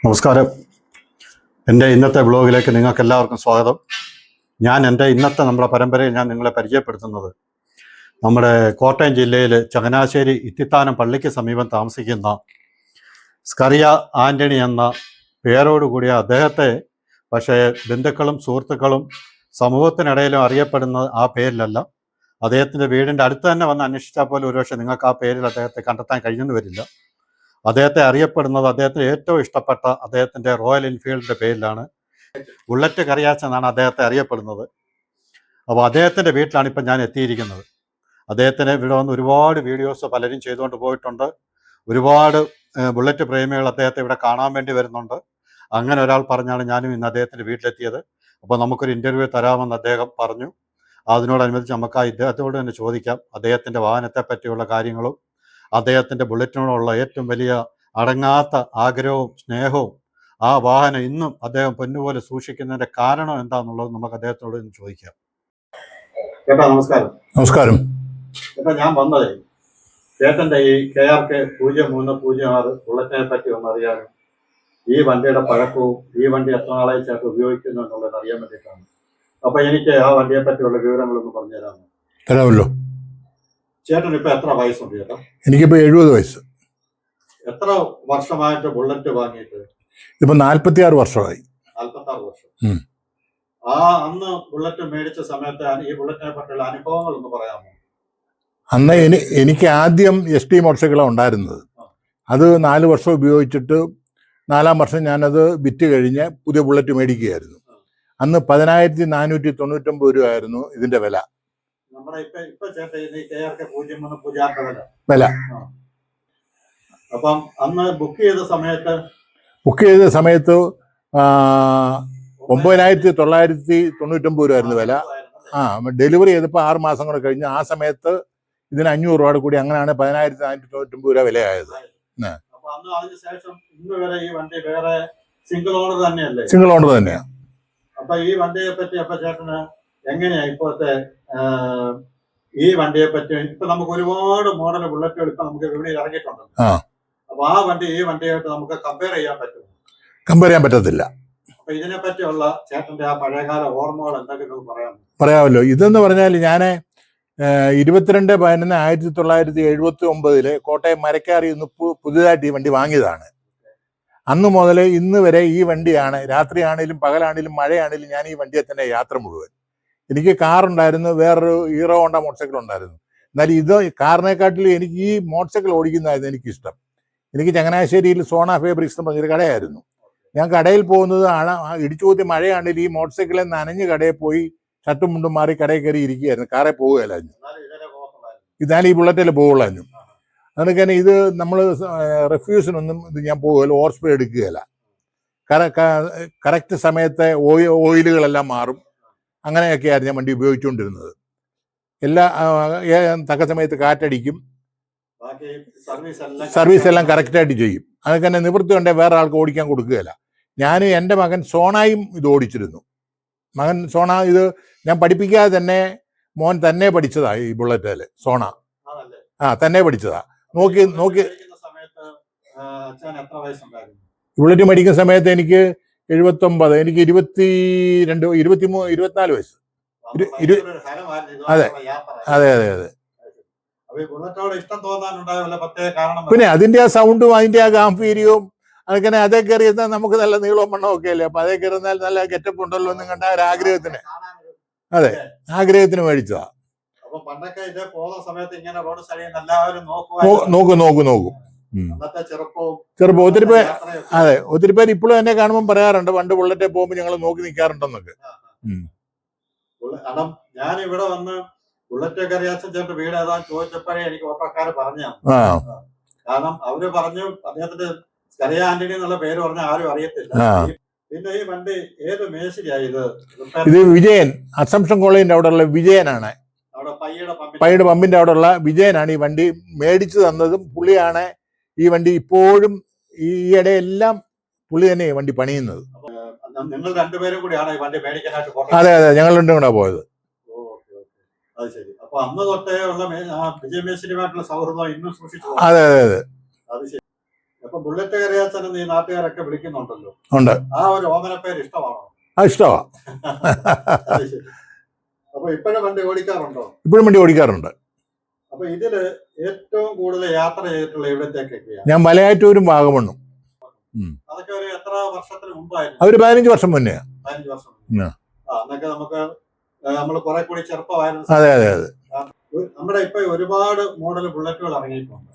നമസ്കാരം. എൻ്റെ ഇന്നത്തെ വ്ലോഗിലേക്ക് നിങ്ങൾക്ക് എല്ലാവർക്കും സ്വാഗതം. എൻ്റെ നമ്മുടെ പരമ്പരയിൽ ഞാൻ നിങ്ങളെ പരിചയപ്പെടുത്തുന്നത് നമ്മുടെ കോട്ടയം ജില്ലയിൽ ചങ്ങനാശ്ശേരി ഇത്തിത്താനം പള്ളിക്ക് സമീപം താമസിക്കുന്ന സ്കറിയ ആൻ്റണി എന്ന പേരോടുകൂടിയ അദ്ദേഹത്തെ, പക്ഷേ ബന്ധുക്കളും സുഹൃത്തുക്കളും സമൂഹത്തിനിടയിലും അറിയപ്പെടുന്ന ആ പേരിലല്ല. അദ്ദേഹത്തിൻ്റെ വീടിൻ്റെ അടുത്ത് തന്നെ വന്ന് അന്വേഷിച്ചാൽ പോലും ഒരുപക്ഷെ നിങ്ങൾക്ക് ആ പേരിൽ അദ്ദേഹത്തെ കണ്ടെത്താൻ കഴിഞ്ഞെന്ന് വരില്ല. അദ്ദേഹത്തെ അറിയപ്പെടുന്നത് അദ്ദേഹത്തിന് ഏറ്റവും ഇഷ്ടപ്പെട്ട അദ്ദേഹത്തിൻ്റെ റോയൽ എൻഫീൽഡിൻ്റെ പേരിലാണ്. ബുള്ളറ്റ് കറിയാച്ചൻ എന്നാണ് അദ്ദേഹത്തെ അറിയപ്പെടുന്നത്. അപ്പോൾ അദ്ദേഹത്തിൻ്റെ വീട്ടിലാണ് ഇപ്പം ഞാൻ എത്തിയിരിക്കുന്നത്. അദ്ദേഹത്തിന് ഇവിടെ വന്ന് ഒരുപാട് വീഡിയോസ് പലരും ചെയ്തുകൊണ്ട് പോയിട്ടുണ്ട്. ഒരുപാട് ബുള്ളറ്റ് പ്രേമികൾ അദ്ദേഹത്തെ ഇവിടെ കാണാൻ വേണ്ടി വരുന്നുണ്ട്. അങ്ങനെ ഒരാൾ പറഞ്ഞാണ് ഞാനും ഇന്ന് അദ്ദേഹത്തിൻ്റെ വീട്ടിലെത്തിയത്. അപ്പോൾ നമുക്കൊരു ഇൻ്റർവ്യൂ തരാമെന്ന് അദ്ദേഹം പറഞ്ഞു. അതിനോടനുബന്ധിച്ച് നമുക്ക് ആ ഇദ്ദേഹത്തോട് തന്നെ ചോദിക്കാം അദ്ദേഹത്തിൻ്റെ വാഹനത്തെ പറ്റിയുള്ള കാര്യങ്ങളും അദ്ദേഹത്തിൻ്റെ ബുള്ളറ്റിനോടുള്ള ഏറ്റവും വലിയ അടങ്ങാത്ത ആഗ്രഹവും സ്നേഹവും ആ വാഹനം ഇന്നും അദ്ദേഹം പൊന്നുപോലെ സൂക്ഷിക്കുന്നതിൻ്റെ കാരണം എന്താണെന്നുള്ളത് നമുക്ക് അദ്ദേഹത്തോട് ഇന്ന് ചോദിക്കാം. ചേട്ടാ നമസ്കാരം. നമസ്കാരം. ചേട്ടാ, ഞാൻ വന്നത് ചേട്ടൻ്റെ ഈ KRK 0306 ബുള്ളറ്റിനെ പറ്റി ഒന്നറിയാനും ഈ വണ്ടിയുടെ പഴക്കവും ഈ വണ്ടി എത്ര നാളായി ചേട്ടൻ ഉപയോഗിക്കുന്നു എന്നുള്ളത് അറിയാൻ വേണ്ടിയിട്ടാണ്. അപ്പോൾ എനിക്ക് ആ വണ്ടിയെ പറ്റിയുള്ള വിവരങ്ങളൊന്ന് പറഞ്ഞു തരാമോ? തരാമല്ലോ. ചേട്ടൻ ഇപ്പം എത്ര വയസ്സുണ്ട് ചേട്ടാ? എനിക്കിപ്പോൾ 70 വയസ്സ്. എത്ര വർഷമായിട്ട് ബുള്ളറ്റ് വാങ്ങിയിട്ട്? ഇപ്പം 46 വർഷമായി. 46 വർഷം. അന്ന് ബുള്ളറ്റ് മേടിച്ച സമയത്ത് ഈ ബുള്ളറ്റിനെ പറ്റിയുള്ള അനുഭവങ്ങളൊന്ന് പറയാമോ? അന്ന് എനിക്ക് ആദ്യം ST മോട്ടോർസൈക്കിളാണ് ഉണ്ടായിരുന്നത്. അത് 4 വർഷം ഉപയോഗിച്ചിട്ട് 4-ാം വർഷം ഞാനത് വിറ്റ് കഴിഞ്ഞ് പുതിയ ബുള്ളറ്റ് മേടിക്കുകയായിരുന്നു. അന്ന് 10,499 രൂപയായിരുന്നു ഇതിന്റെ വില. വില. അപ്പം അന്ന് ബുക്ക് ചെയ്ത സമയത്ത് 9,999 രൂപയായിരുന്നു വില. ഡെലിവറി ചെയ്തപ്പോൾ 6 മാസം കൂടെ കഴിഞ്ഞ് ആ സമയത്ത് ഇതിന് 500 രൂപ കൂടി, അങ്ങനെയാണ് 10,499 രൂപ വിലയായത്. സിംഗിൾ ഓണർ തന്നെയല്ലേ? സിംഗിൾ ഓണർ തന്നെയാണ്. അപ്പൊ ഈ വണ്ടിയെ പറ്റി അപ്പൊ ചേട്ടന് എങ്ങനെയാ ഇപ്പോഴത്തെ ഈ വണ്ടിയെ പറ്റി? ഇപ്പൊ നമുക്ക് ഒരുപാട് മോഡൽ ബുള്ളറ്റുകൾ ഇപ്പൊ നമുക്ക് വിപണിയിൽ ഇറങ്ങിയിട്ടുണ്ട്. അപ്പൊ ആ വണ്ടി ഈ വണ്ടിയായിട്ട് നമുക്ക് കമ്പയർ ചെയ്യാൻ പറ്റുമോ? കമ്പയർ ചെയ്യാൻ പറ്റത്തില്ല. അപ്പൊ ഇതിനെ പറ്റിയുള്ള ചേട്ടന്റെ ആ പഴയകാല ഓർമ്മകൾ എന്തെങ്കിലും പറയാമല്ലോ. ഇതെന്ന് പറഞ്ഞാൽ ഞാൻ 22/11/1979 കോട്ടയം മരക്കാറിൽ നിന്ന് പുതിയതായിട്ട് ഈ വണ്ടി വാങ്ങിയതാണ്. അന്ന് മുതൽ ഇന്ന് വരെ ഈ വണ്ടിയാണ്, രാത്രിയാണേലും പകലാണേലും മഴയാണേലും ഞാൻ ഈ വണ്ടിയെ തന്നെ യാത്ര മുഴുവൻ. എനിക്ക് കാറുണ്ടായിരുന്നു, വേറൊരു ഹീറോ ഹോണ്ട മോട്ടോർ ഉണ്ടായിരുന്നു. എന്നാൽ ഇത് കാറിനെക്കാട്ടിലും എനിക്ക് ഈ മോട്ടോർ ഓടിക്കുന്നതായിരുന്നു എനിക്കിഷ്ടം. എനിക്ക് ചങ്ങനാശ്ശേരിയിൽ സോണ ഫാബ്രിക്സ് എന്ന് പറഞ്ഞൊരു കടയായിരുന്നു. ഞാൻ കടയിൽ പോകുന്നത് ഇടിച്ചുകൂത്തി മഴയാണെങ്കിൽ ഈ മോട്ടോർ സൈക്കിളിൽ നനഞ്ഞ് കടയിൽ പോയി ഷർട്ടും മുണ്ടും മാറി കടയിൽ കയറി ഇരിക്കുകയായിരുന്നു. കാറെ പോവുകയല്ലാഞ്ഞു. ഇതാണ് ഈ ബുള്ളറ്റിൽ പോവുള്ളാഞ്ഞു. അതുകൊണ്ട് തന്നെ ഇത് നമ്മൾ റെഫ്യൂസിനൊന്നും ഇത് ഞാൻ പോകുകയില്ല, ഓവർ സ്പീഡ് എടുക്കുകയില്ല. കറക്റ്റ് സമയത്തെ ഓയിലുകളെല്ലാം മാറും. അങ്ങനെയൊക്കെയായിരുന്നു ഞാൻ വണ്ടി ഉപയോഗിച്ചുകൊണ്ടിരുന്നത്. തക്ക സമയത്ത് കാറ്റടിക്കും, സർവീസ് എല്ലാം കറക്റ്റായിട്ട് ചെയ്യും. അതൊക്കെ തന്നെ നിവൃത്തി കൊണ്ടേ വേറെ ആൾക്ക് ഓടിക്കാൻ കൊടുക്കുകയില്ല. എൻ്റെ മകൻ സോണായും ഇത് ഓടിച്ചിരുന്നു. മകൻ സോണ ഇത് ഞാൻ പഠിപ്പിക്കാതെ തന്നെ മോൻ തന്നെ പഠിച്ചതാ. ഈ ബുള്ളറ്റിൽ സോണ തന്നെ പഠിച്ചതാ. നോക്കി ബുള്ളറ്റ് മേടിക്കുന്ന സമയത്ത് എനിക്ക് 79, എനിക്ക് 24 വയസ്സ്. അതെ. പിന്നെ അതിന്റെ ആ സൗണ്ടും അതിന്റെ ആ ഗാംഭീര്യവും അതൊക്കെ അതേക്ക് എറിയുന്ന നമുക്ക് നല്ല നീളവും മണ്ണവും ഒക്കെ അല്ലേ. അപ്പൊ അതേക്ക് എറിഞ്ഞാൽ നല്ല ഗെറ്റപ്പ് ഉണ്ടല്ലോ എന്ന് കണ്ട ഒരു ആഗ്രഹത്തിന്, അതെ, ആഗ്രഹത്തിന് മേടിച്ചതാ. നോക്കും. ചെറുപ്പം ഒത്തിരി പേര്, അതെ, ഒത്തിരി പേര് ഇപ്പോഴും എന്നെ കാണുമ്പോൾ പറയാറുണ്ട് പണ്ട് ബുള്ളറ്റെ പോകുമ്പോൾ ഞങ്ങൾ നോക്കി നിൽക്കാറുണ്ടെന്നൊക്കെ. ഞാൻ ഇവിടെ വന്ന് ബുള്ളറ്റ് കറിയാച്ചൻ ചേട്ടൻ വീട് ഏതാന്ന് ചോദിച്ചപ്പോഴേ എനിക്ക് ഓട്ടോക്കാര് പറഞ്ഞു. കാരണം അവര് പറഞ്ഞു അദ്ദേഹത്തിന്റെ സ്കറിയ ആന്റണി എന്നുള്ള പേര് പറഞ്ഞാൽ ആരും അറിയത്തില്ല. പിന്നെ ഈ വണ്ടി ഏത് മേശരിയായി? ഇത് വിജയൻ, അസംഷൻ കോളേജിന്റെ അവിടെയുള്ള വിജയനാണ്. പയ്യുടെ പമ്പിന്റെ അവിടെയുള്ള വിജയനാണ് ഈ വണ്ടി മേടിച്ചു തന്നതും. പുള്ളിയാണ് ഈ വണ്ടി ഇപ്പോഴും ഈയിടെയെല്ലാം പുള്ളി തന്നെ ഈ വണ്ടി പണിയുന്നത്. നിങ്ങൾ രണ്ടുപേരും കൂടിയാണ് ഈ വണ്ടി മേടിക്കാനായിട്ട്? അതെ, ഞങ്ങൾ രണ്ടും കൂടെ പോയത്. അത് ശരി. അപ്പൊ അന്ന് തൊട്ടേ ഉള്ള വിജയ മേശരിയുമായിട്ടുള്ള സൗഹൃദം ഇന്നും സൂക്ഷിച്ചു? അതെ. അത് ശരി. അപ്പൊ ബുള്ളറ്റ് കറിയാച്ചനെന്ന് ഈ നാട്ടുകാരൊക്കെ വിളിക്കുന്നുണ്ടല്ലോ, ഉണ്ട്. ആ ഒരു ഓമന പേര് ഇഷ്ടമാണോ? അത് ഇഷ്ടമാണ്. അത് ശരി. അപ്പൊ ഇപ്പോഴും വണ്ടി ഓടിക്കാറുണ്ടോ? ഇപ്പോഴും വണ്ടി ഓടിക്കാറുണ്ട്. അപ്പൊ ഇതില് ഏറ്റവും കൂടുതൽ യാത്ര ചെയ്തിട്ടുള്ള എവിടത്തേക്കൊക്കെയാണ്? ഞാൻ മലയാറ്റൂരും വാഗമണ്ണും. അതൊക്കെ ഒരു എത്ര വർഷത്തിന് മുമ്പായിരുന്നു? അതൊരു 15 വർഷം മുന്നേ. 15 വർഷം മുന്നേ. അന്നൊക്കെ നമുക്ക് നമ്മൾ കുറെ കൂടി ചെറുപ്പമായിരുന്നു. അതെ അതെ അതെ. നമ്മുടെ ഇപ്പൊ ഒരുപാട് മോഡൽ ബുള്ളറ്റുകൾ ഇറങ്ങിയിട്ടുണ്ട്.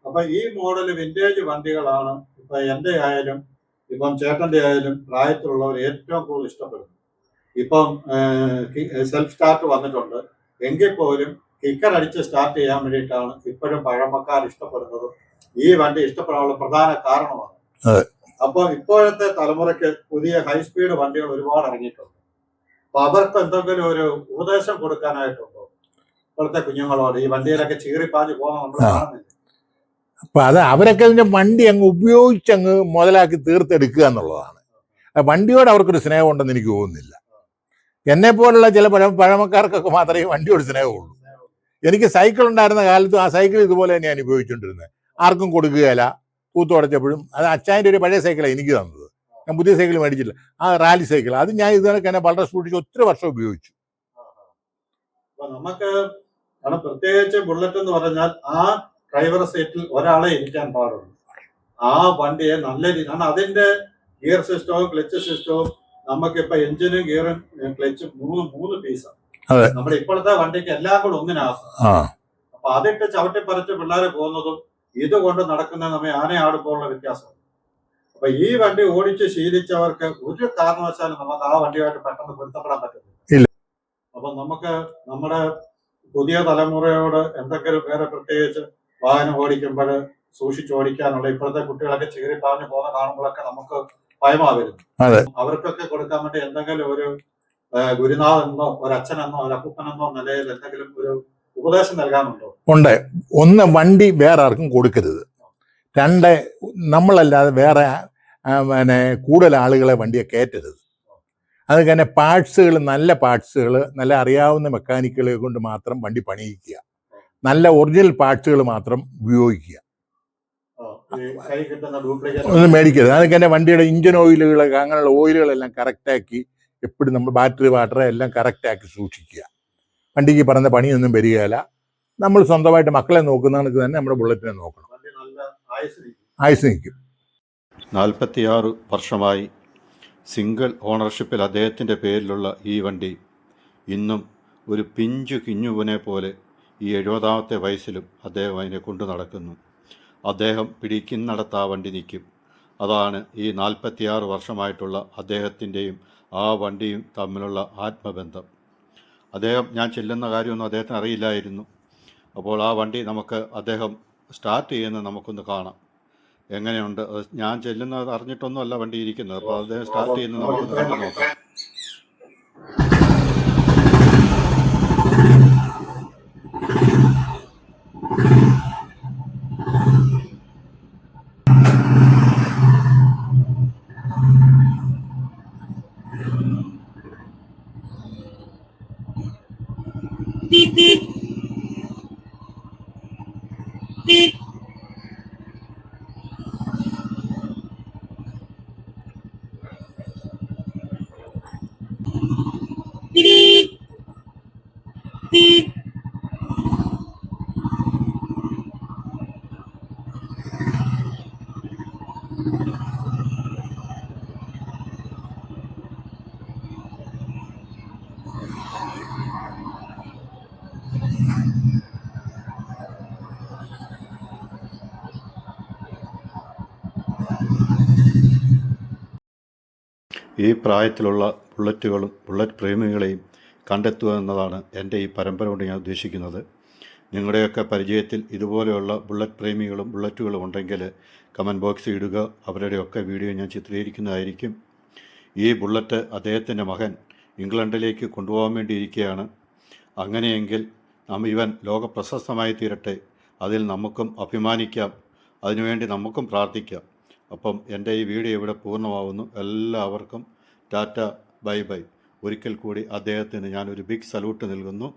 അപ്പൊ ഈ മോഡൽ വിന്റേജ് വണ്ടികളാണ് ഇപ്പൊ എന്റെ ആയാലും ഇപ്പം ചേട്ടന്റെ ആയാലും പ്രായത്തിലുള്ളവർ ഏറ്റവും കൂടുതൽ ഇഷ്ടപ്പെടുന്നത്. ഇപ്പം സെൽഫ് സ്റ്റാർട്ട് വന്നിട്ടുണ്ട്, എങ്കിൽ പോലും കിക്കർ അടിച്ച് സ്റ്റാർട്ട് ചെയ്യാൻ വേണ്ടിയിട്ടാണ് ഇപ്പോഴും പഴമക്കാർ ഇഷ്ടപ്പെടുന്നത്. ഈ വണ്ടി ഇഷ്ടപ്പെടാനുള്ള പ്രധാന കാരണമാണ്. അപ്പൊ ഇപ്പോഴത്തെ തലമുറയ്ക്ക് പുതിയ ഹൈസ്പീഡ് വണ്ടികൾ ഒരുപാട് ഇറങ്ങിയിട്ടുണ്ട്. അപ്പൊ അവർക്ക് എന്തെങ്കിലും ഒരു ഉപദേശം കൊടുക്കാനായിട്ടുണ്ടോ ഇപ്പോഴത്തെ കുഞ്ഞുങ്ങളോട്? ഈ വണ്ടിയിലൊക്കെ ചീറിപ്പാഞ്ഞ് പോകുന്ന നമ്മൾ കാണുന്നില്ല. അപ്പൊ അത് അവരൊക്കെ അതിന്റെ വണ്ടി അങ്ങ് ഉപയോഗിച്ചങ്ങ് മുതലാക്കി തീർത്തെടുക്കുക എന്നുള്ളതാണ്. വണ്ടിയോട് അവർക്കൊരു സ്നേഹം ഉണ്ടെന്ന് എനിക്ക് തോന്നുന്നില്ല. എന്നെ പോലുള്ള ചില പഴമക്കാർക്കൊക്കെ മാത്രമേ വണ്ടിയോട് സ്നേഹമുള്ളൂ. എനിക്ക് സൈക്കിൾ ഉണ്ടായിരുന്ന കാലത്തും ആ സൈക്കിൾ ഇതുപോലെ തന്നെയാണ് ഉപയോഗിച്ചുകൊണ്ടിരുന്നത്. ആർക്കും കൊടുക്കുകയില്ല. പൂത്തുടച്ചപ്പോഴും അത് അച്ചായൻ്റെ ഒരു പഴയ സൈക്കിളാണ് എനിക്ക് തന്നത്. ഞാൻ പുതിയ സൈക്കിൾ മേടിച്ചില്ല. ആ റാലി സൈക്കിൾ അത് ഞാൻ ഇതുവരെ തന്നെ വളരെ സ്പീഡിച്ച് ഒത്തിരി വർഷം ഉപയോഗിച്ചു. നമുക്ക് പ്രത്യേകിച്ച് ബുള്ളറ്റ് എന്ന് പറഞ്ഞാൽ ആ ഡ്രൈവർ സീറ്റിൽ ഒരാളെ ഇരിക്കാൻ പാടുള്ളൂ. ആ വണ്ടിയെ നല്ല രീതി, കാരണം അതിന്റെ ഗിയർ സിസ്റ്റവും ക്ലച്ച് സിസ്റ്റവും നമുക്കിപ്പോ എഞ്ചിനും ഗിയറും ക്ലച്ചും മൂന്ന് പീസാണ്. നമ്മുടെ ഇപ്പോഴത്തെ വണ്ടിക്ക് എല്ലാം കൂടെ ഒന്നിനാകും. അപ്പൊ അതിട്ട് ചവിട്ടിപ്പറിച്ച് പിള്ളേരെ പോകുന്നതും ഇതുകൊണ്ട് നടക്കുന്നത് നമ്മെ ആനയാടുമ്പോഴുള്ള വ്യത്യാസമാണ്. അപ്പൊ ഈ വണ്ടി ഓടിച്ച് ശീലിച്ചവർക്ക് ഒരു കാരണവശാലും നമുക്ക് ആ വണ്ടിയായിട്ട് പെട്ടെന്ന് പൊരുത്തപ്പെടാൻ പറ്റുന്നില്ല. അപ്പൊ നമുക്ക് നമ്മുടെ പുതിയ തലമുറയോട് എന്തെങ്കിലും വേറെ പ്രത്യേകിച്ച് വാഹനം ഓടിക്കുമ്പോൾ സൂക്ഷിച്ച് ഓടിക്കാനുള്ള, ഇപ്പോഴത്തെ കുട്ടികളൊക്കെ ചീറി പറഞ്ഞു പോകുന്ന കാണുമ്പോഴൊക്കെ നമുക്ക് ഭയമാ വരുന്നു. അവർക്കൊക്കെ കൊടുക്കാൻ വേണ്ടി എന്തെങ്കിലും ഒരു ഗുരുനാഥനെന്നോ ഒരച്ഛനെന്നോ ഒരപ്പൂപ്പനെന്നോ നിലയിൽ എന്തെങ്കിലും ഒരു ഉപദേശം നൽകാനുണ്ടോ? ഉണ്ട്. ഒന്ന്, വണ്ടി വേറെ ആർക്കും കൊടുക്കരുത്. രണ്ട്, നമ്മളല്ലാതെ വേറെ കൂടുതൽ ആളുകളെ വണ്ടിയെ കയറ്റരുത്. അത് തന്നെ പാർട്സുകൾ, നല്ല പാർട്സുകൾ, നല്ല അറിയാവുന്ന മെക്കാനിക്കുകളെ കൊണ്ട് മാത്രം വണ്ടി പണിയിക്കുക. നല്ല ഒറിജിനൽ പാർട്സുകൾ മാത്രം ഉപയോഗിക്കുക. ഒന്നും മേടിക്കരുത്. അതൊക്കെ തന്നെ വണ്ടിയുടെ ഇഞ്ചിൻ ഓയിലുകൾ, അങ്ങനെയുള്ള ഓയിലുകളെല്ലാം കറക്റ്റാക്കി എപ്പോഴും നമ്മൾ ബാറ്ററി വാട്ടർ എല്ലാം കറക്റ്റാക്കി സൂക്ഷിക്കുക. വണ്ടിക്ക് പറഞ്ഞ പണിയൊന്നും വരികയില്ല. നമ്മൾ സ്വന്തമായിട്ട് മക്കളെ നോക്കുന്നവർക്ക് തന്നെ നമ്മുടെ ബുള്ളറ്റിനെ നോക്കണം. ആയുസ് നിൽക്കും. 46 വർഷമായി സിംഗിൾ ഓണർഷിപ്പിൽ അദ്ദേഹത്തിൻ്റെ പേരിലുള്ള ഈ വണ്ടി ഇന്നും ഒരു പിഞ്ചു കിഞ്ഞുവിനെ പോലെ ഈ 70ാമത്തെ വയസ്സിലും അദ്ദേഹം അതിനെ കൊണ്ടു നടക്കുന്നു. അദ്ദേഹം പിടിക്കുന്നിടത്ത് ആ വണ്ടി നിൽക്കും. അതാണ് ഈ 46 വർഷമായിട്ടുള്ള അദ്ദേഹത്തിൻ്റെയും ആ വണ്ടിയും തമ്മിലുള്ള ആത്മബന്ധം. ഞാൻ ചെല്ലുന്ന കാര്യമൊന്നും അദ്ദേഹത്തിന് അറിയില്ലായിരുന്നു. അപ്പോൾ ആ വണ്ടി നമുക്ക് അദ്ദേഹം സ്റ്റാർട്ട് ചെയ്യുന്നത് നമുക്കൊന്ന് കാണാം. എങ്ങനെയുണ്ട്? ഞാൻ ചെല്ലുന്നത് അറിഞ്ഞിട്ടൊന്നുമല്ല വണ്ടി ഇരിക്കുന്നത്. അപ്പോൾ അദ്ദേഹം സ്റ്റാർട്ട് ചെയ്യുന്നത് നമുക്കൊന്ന് കണ്ടു നോക്കാം. ഈ പ്രായത്തിലുള്ള ബുള്ളറ്റുകളും ബുള്ളറ്റ് പ്രേമികളെയും കണ്ടെത്തുക എന്നതാണ് എൻ്റെ ഈ പരമ്പര കൊണ്ട് ഞാൻ ഉദ്ദേശിക്കുന്നത്. നിങ്ങളുടെയൊക്കെ പരിചയത്തിൽ ഇതുപോലെയുള്ള ബുള്ളറ്റ് പ്രേമികളും ബുള്ളറ്റുകളും ഉണ്ടെങ്കിൽ കമൻറ്റ് ബോക്സിൽ ഇടുക. അവരുടെയൊക്കെ വീഡിയോ ഞാൻ ചിത്രീകരിക്കുന്നതായിരിക്കും. ഈ ബുള്ളറ്റ് അദ്ദേഹത്തിൻ്റെ മകൻ ഇംഗ്ലണ്ടിലേക്ക് കൊണ്ടുപോകാൻ വേണ്ടിയിരിക്കുകയാണ്. അങ്ങനെയെങ്കിൽ ഇവൻ ലോകപ്രശസ്തമായി തീരട്ടെ. അതിൽ നമുക്കും അഭിമാനിക്കാം. അതിനുവേണ്ടി നമുക്കും പ്രാർത്ഥിക്കാം. അപ്പം എൻ്റെ ഈ വീഡിയോ ഇവിടെ പൂർണ്ണമാവുന്നു. എല്ലാവർക്കും ടാറ്റ, ബൈ ബൈ. ഒരിക്കൽ കൂടി അദ്ദേഹത്തിന് ഞാനൊരു ബിഗ് സല്യൂട്ട് നൽകുന്നു.